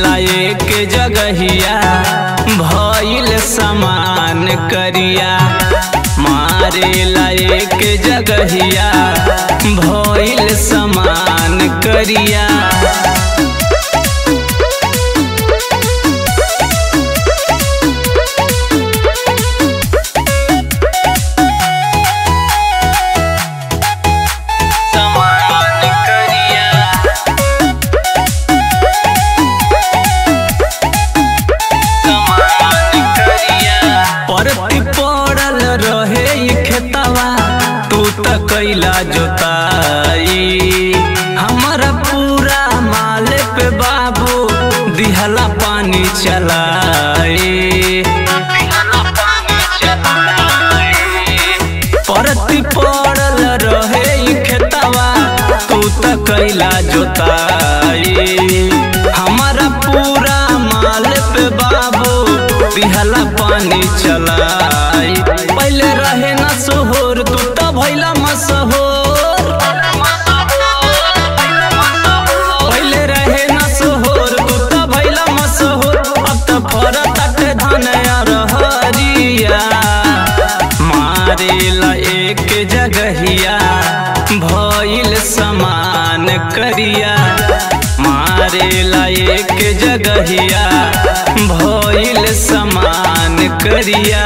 लायक जगहिया भइल समान करिया। मारे लायक जगहिया भइल समान करिया। कैला जोताई हमारा पूरा माल पे बाबू दिहला पानी चलाई। परती पड़ल रहे खेतवा तू त कैला जोताई हमारा पूरा माल पे बाबू दिहला पानी चलाई। पहले रहे न सोहर तू त भैला मशहूर। पहले रहे न सोहर तू त भैला मशहूर। अब त फरत धन रहरिया। मारे लायक जगहिया भइल समान करिया। मारे लायक जगहिया भइल समान करिया।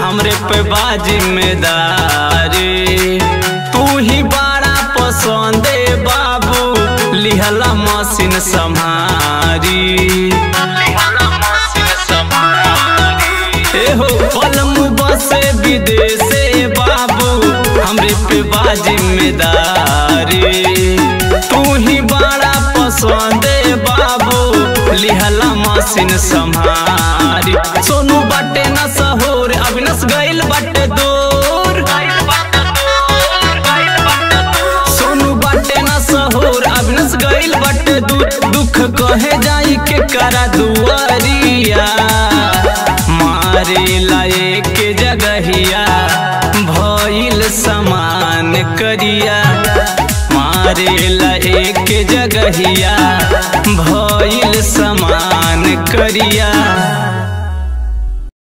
हमरे पे जिम्मेदारी तू ही बड़ा पसंद बाबू लिहला मशीन संभारी। हो पलमुआ से विदेश बाबू हमरे पे जिम्मेदारी तू ही बड़ा पसंद बाबू लिहला मशीन संभारी। सोनू बाटे न सहोर अविनाश गइल बाटे दूर। सोनू बाटे न सहोर अविनाश गइल बाटे दूर। दुख कहे जाई के करा दुआरिया। मारे लायक जगहिया भइल समान करिया। मारे लायक जगहिया भइल समान करिया।